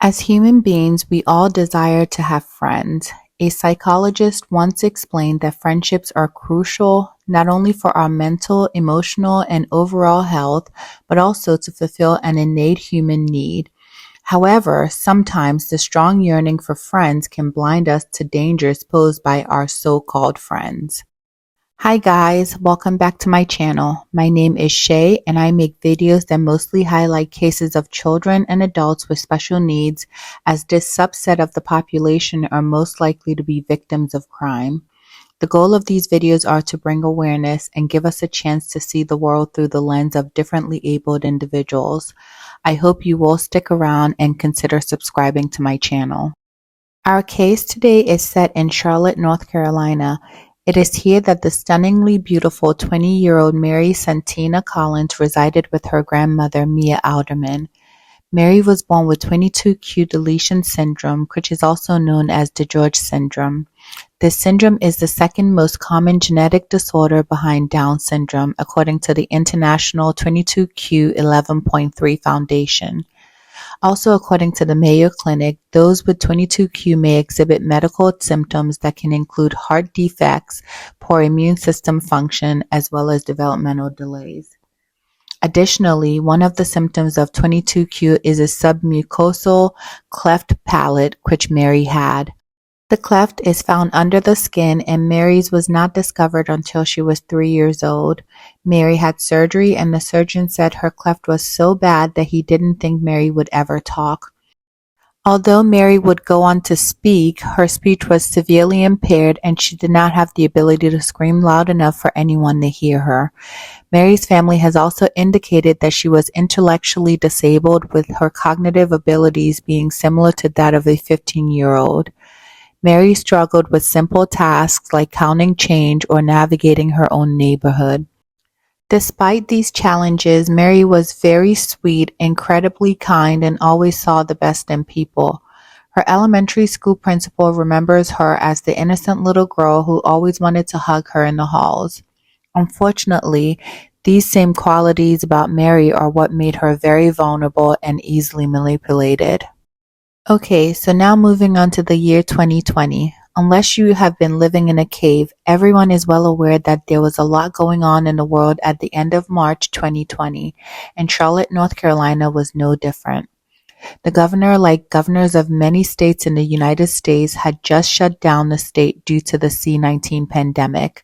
As human beings, we all desire to have friends. A psychologist once explained that friendships are crucial not only for our mental, emotional, and overall health, but also to fulfill an innate human need. However, sometimes the strong yearning for friends can blind us to dangers posed by our so-called friends. Hi guys, welcome back to my channel. My name is Shay and I make videos that mostly highlight cases of children and adults with special needs, as this subset of the population are most likely to be victims of crime. The goal of these videos are to bring awareness and give us a chance to see the world through the lens of differently abled individuals. I hope you will stick around and consider subscribing to my channel. Our case today is set in Charlotte, North Carolina. It is here that the stunningly beautiful 20-year-old Mary Santina Collins resided with her grandmother, Mia Alderman. Mary was born with 22q deletion syndrome, which is also known as DeGeorge syndrome. This syndrome is the second most common genetic disorder behind Down syndrome, according to the International 22q11.3 Foundation. Also, according to the Mayo Clinic, those with 22q may exhibit medical symptoms that can include heart defects, poor immune system function, as well as developmental delays. Additionally, one of the symptoms of 22q is a submucosal cleft palate, which Mary had. The cleft is found under the skin, and Mary's was not discovered until she was 3 years old. Mary had surgery, and the surgeon said her cleft was so bad that he didn't think Mary would ever talk. Although Mary would go on to speak, her speech was severely impaired, and she did not have the ability to scream loud enough for anyone to hear her. Mary's family has also indicated that she was intellectually disabled, with her cognitive abilities being similar to that of a 15-year-old. Mary struggled with simple tasks like counting change or navigating her own neighborhood. Despite these challenges, Mary was very sweet, incredibly kind, and always saw the best in people. Her elementary school principal remembers her as the innocent little girl who always wanted to hug her in the halls. Unfortunately, these same qualities about Mary are what made her very vulnerable and easily manipulated. Okay, so now moving on to the year 2020. Unless you have been living in a cave, everyone is well aware that there was a lot going on in the world at the end of March 2020, and Charlotte, North Carolina was no different. The governor, like governors of many states in the United States, had just shut down the state due to the C-19 pandemic.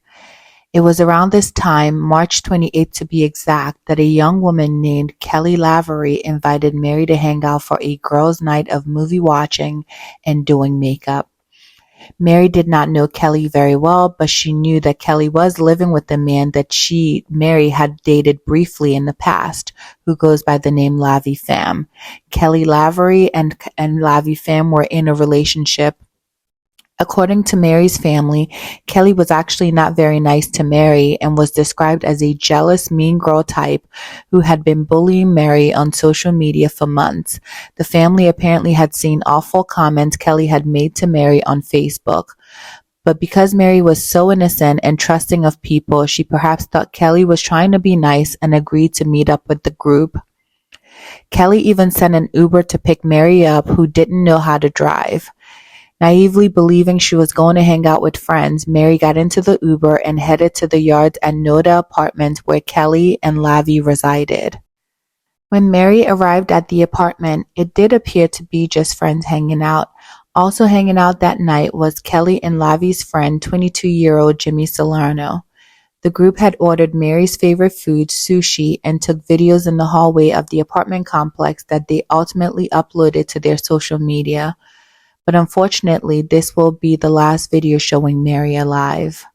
It was around this time, March 28th to be exact, that a young woman named Kelly Lavery invited Mary to hang out for a girls' night of movie watching and doing makeup. Mary did not know Kelly very well, but she knew that Kelly was living with a man that Mary, had dated briefly in the past, who goes by the name Lavi Pham. Kelly Lavery and Lavi Pham were in a relationship. According to Mary's family, Kelly was actually not very nice to Mary and was described as a jealous, mean girl type who had been bullying Mary on social media for months. The family apparently had seen awful comments Kelly had made to Mary on Facebook. But because Mary was so innocent and trusting of people, she perhaps thought Kelly was trying to be nice and agreed to meet up with the group. Kelly even sent an Uber to pick Mary up, who didn't know how to drive. Naively believing she was going to hang out with friends, Mary got into the Uber and headed to the yards at Noda apartment where Kelly and Lavi resided. When Mary arrived at the apartment, it did appear to be just friends hanging out. Also hanging out that night was Kelly and Lavi's friend, 22-year-old Jimmy Salerno. The group had ordered Mary's favorite food, sushi, and took videos in the hallway of the apartment complex that they ultimately uploaded to their social media. But unfortunately, this will be the last video showing Mary alive.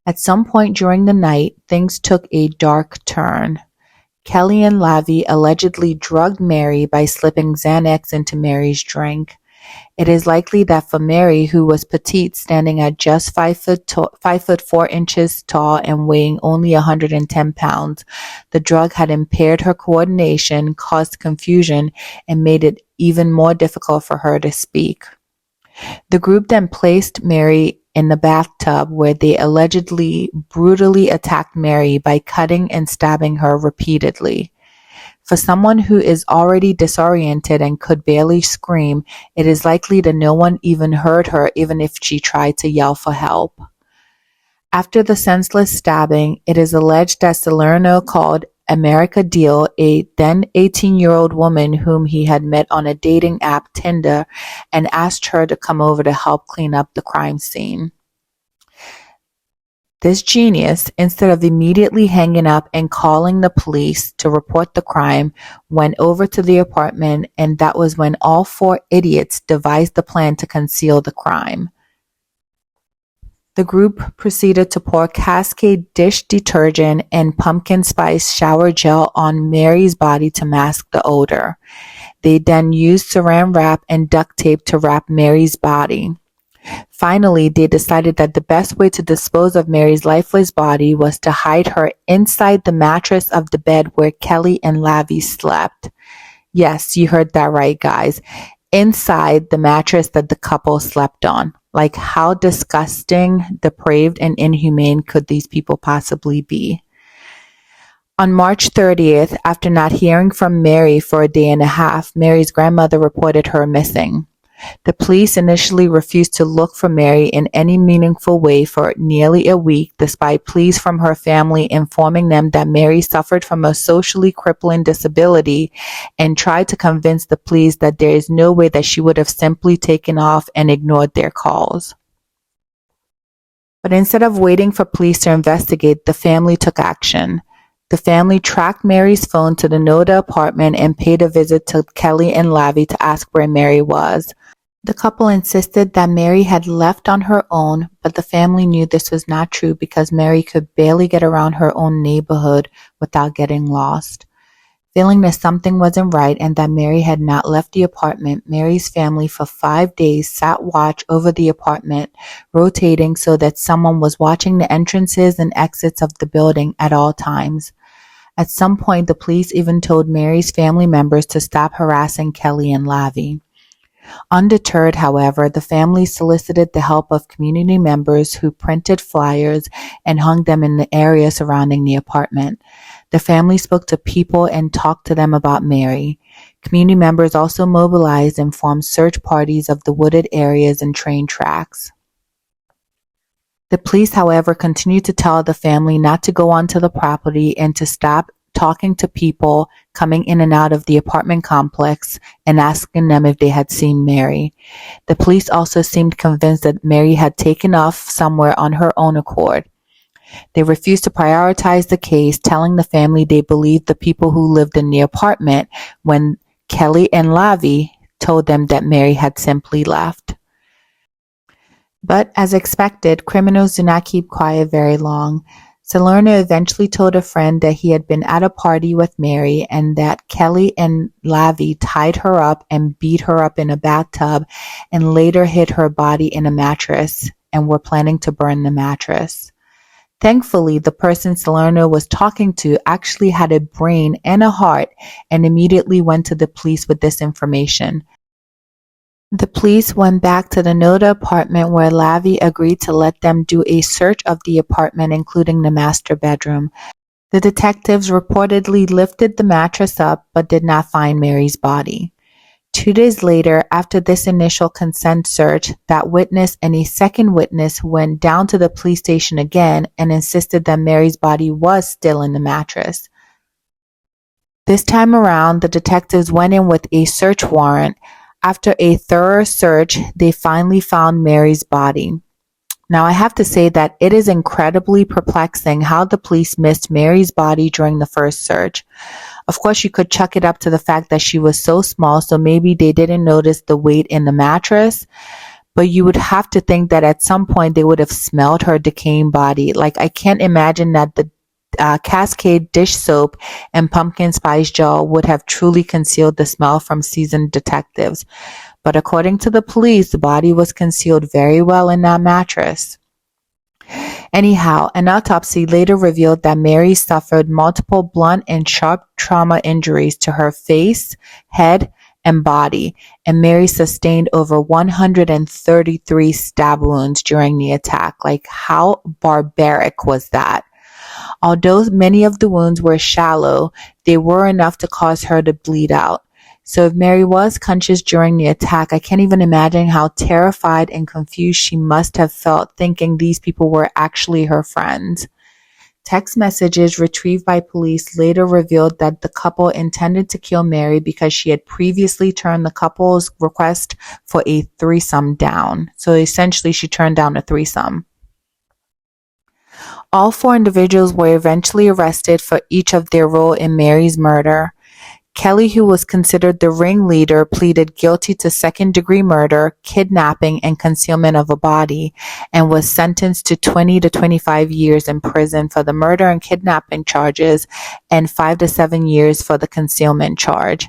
At some point during the night, things took a dark turn. Kelly and Lavi allegedly drugged Mary by slipping Xanax into Mary's drink. It is likely that for Mary, who was petite, standing at just 5 foot 4 inches tall and weighing only 110 pounds, the drug had impaired her coordination, caused confusion, and made it even more difficult for her to speak. The group then placed Mary in the bathtub, where they allegedly brutally attacked Mary by cutting and stabbing her repeatedly. For someone who is already disoriented and could barely scream, it is likely that no one even heard her even if she tried to yell for help. After the senseless stabbing, it is alleged that Salerno called America Deal, a then 18-year-old woman whom he had met on a dating app Tinder, and asked her to come over to help clean up the crime scene. This genius, instead of immediately hanging up and calling the police to report the crime, went over to the apartment, and that was when all four idiots devised the plan to conceal the crime. The group proceeded to pour Cascade dish detergent and pumpkin spice shower gel on Mary's body to mask the odor. They then used saran wrap and duct tape to wrap Mary's body. Finally, they decided that the best way to dispose of Mary's lifeless body was to hide her inside the mattress of the bed where Kelly and Lavi slept. Yes, you heard that right, guys. Inside the mattress that the couple slept on. Like, how disgusting, depraved, and inhumane could these people possibly be? On March 30th, after not hearing from Mary for a day and a half, Mary's grandmother reported her missing. The police initially refused to look for Mary in any meaningful way for nearly a week, despite pleas from her family informing them that Mary suffered from a socially crippling disability, and tried to convince the police that there is no way that she would have simply taken off and ignored their calls. But instead of waiting for police to investigate, the family took action. The family tracked Mary's phone to the Noda apartment and paid a visit to Kelly and Lavi to ask where Mary was. The couple insisted that Mary had left on her own, but the family knew this was not true because Mary could barely get around her own neighborhood without getting lost. Feeling that something wasn't right and that Mary had not left the apartment, Mary's family for 5 days sat watch over the apartment, rotating so that someone was watching the entrances and exits of the building at all times. At some point, the police even told Mary's family members to stop harassing Kelly and Lavi. Undeterred, however, the family solicited the help of community members who printed flyers and hung them in the area surrounding the apartment. The family spoke to people and talked to them about Mary. Community members also mobilized and formed search parties of the wooded areas and train tracks. The police, however, continued to tell the family not to go onto the property and to stop talking to people coming in and out of the apartment complex and asking them if they had seen Mary. The police also seemed convinced that Mary had taken off somewhere on her own accord. They refused to prioritize the case, telling the family they believed the people who lived in the apartment when Kelly and Lavi told them that Mary had simply left. But as expected, criminals do not keep quiet very long. Salerno eventually told a friend that he had been at a party with Mary and that Kelly and Lavi tied her up and beat her up in a bathtub and later hid her body in a mattress and were planning to burn the mattress. Thankfully, the person Salerno was talking to actually had a brain and a heart and immediately went to the police with this information. The police went back to the Noda apartment where Lavi agreed to let them do a search of the apartment, including the master bedroom. The detectives reportedly lifted the mattress up but did not find Mary's body. 2 days later, after this initial consent search, that witness and a second witness went down to the police station again and insisted that Mary's body was still in the mattress. This time around, the detectives went in with a search warrant. After a thorough search, they finally found Mary's body. Now, I have to say that it is incredibly perplexing how the police missed Mary's body during the first search. Of course, you could chalk it up to the fact that she was so small, so maybe they didn't notice the weight in the mattress. But you would have to think that at some point they would have smelled her decaying body. Like, I can't imagine that the Cascade dish soap and pumpkin spice gel would have truly concealed the smell from seasoned detectives. But according to the police, the body was concealed very well in that mattress. Anyhow, an autopsy later revealed that Mary suffered multiple blunt and sharp trauma injuries to her face, head, and body, and Mary sustained over 133 stab wounds during the attack. Like, how barbaric was that? Although many of the wounds were shallow, they were enough to cause her to bleed out. So if Mary was conscious during the attack, I can't even imagine how terrified and confused she must have felt thinking these people were actually her friends. Text messages retrieved by police later revealed that the couple intended to kill Mary because she had previously turned the couple's request for a threesome down. So essentially, she turned down a threesome. All 4 individuals were eventually arrested for each of their role in Mary's murder. Kelly, who was considered the ringleader, pleaded guilty to second-degree murder, kidnapping, and concealment of a body, and was sentenced to 20 to 25 years in prison for the murder and kidnapping charges and 5 to 7 years for the concealment charge.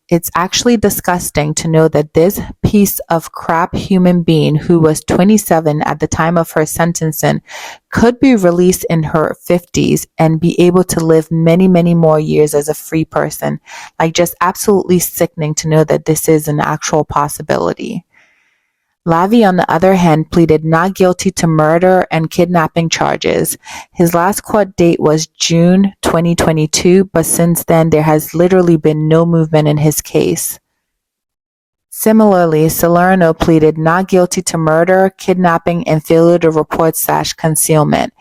It's actually disgusting to know that this piece of crap human being, who was 27 at the time of her sentencing, could be released in her 50s and be able to live many, many more years as a free person. Like, just absolutely sickening to know that this is an actual possibility. Lavi, on the other hand, pleaded not guilty to murder and kidnapping charges. His last court date was June 2022, but since then there has literally been no movement in his case. Similarly, Salerno pleaded not guilty to murder, kidnapping, and failure to report / concealment.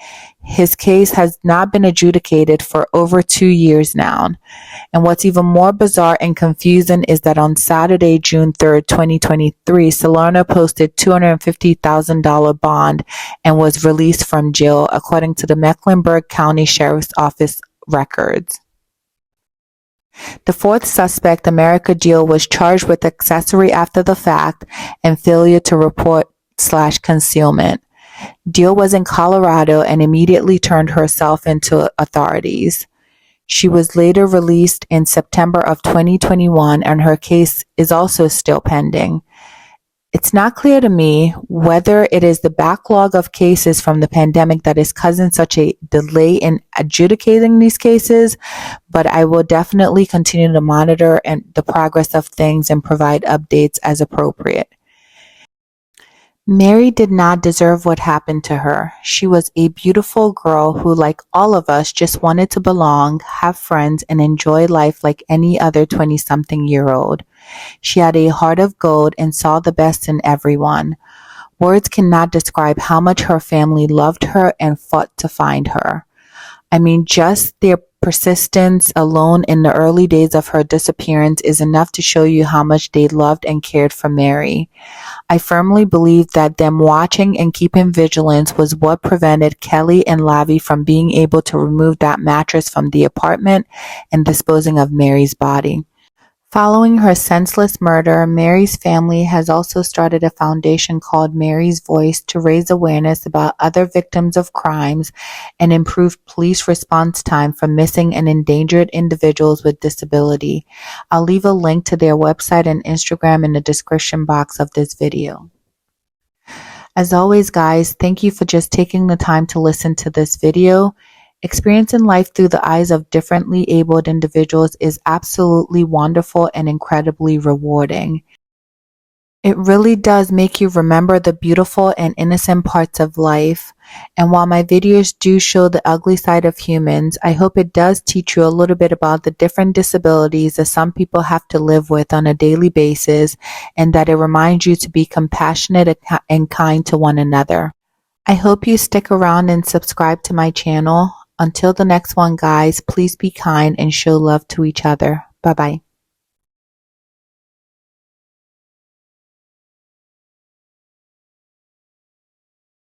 His case has not been adjudicated for over 2 years now. And what's even more bizarre and confusing is that on Saturday, June 3rd, 2023, Salerno posted $250,000 bond and was released from jail, according to the Mecklenburg County Sheriff's Office records. The 4th suspect, America Jill, was charged with accessory after the fact and failure to report / concealment. Deal was in Colorado and immediately turned herself into authorities. She was later released in September of 2021, and her case is also still pending. It's not clear to me whether it is the backlog of cases from the pandemic that is causing such a delay in adjudicating these cases, but I will definitely continue to monitor the progress of things and provide updates as appropriate. Mary did not deserve what happened to her. She was a beautiful girl who, like all of us, just wanted to belong, have friends, and enjoy life like any other 20-something-year-old. She had a heart of gold and saw the best in everyone. Words cannot describe how much her family loved her and fought to find her. I mean, just their persistence alone in the early days of her disappearance is enough to show you how much they loved and cared for Mary. I firmly believe that them watching and keeping vigilance was what prevented Kelly and Lavi from being able to remove that mattress from the apartment and disposing of Mary's body. Following her senseless murder, Mary's family has also started a foundation called Mary's Voice to raise awareness about other victims of crimes and improve police response time for missing and endangered individuals with disability. I'll leave a link to their website and Instagram in the description box of this video. As always, guys, thank you for just taking the time to listen to this video. Experiencing life through the eyes of differently abled individuals is absolutely wonderful and incredibly rewarding. It really does make you remember the beautiful and innocent parts of life. And while my videos do show the ugly side of humans, I hope it does teach you a little bit about the different disabilities that some people have to live with on a daily basis, and that it reminds you to be compassionate and kind to one another. I hope you stick around and subscribe to my channel. Until the next one, guys, please be kind and show love to each other. Bye-bye.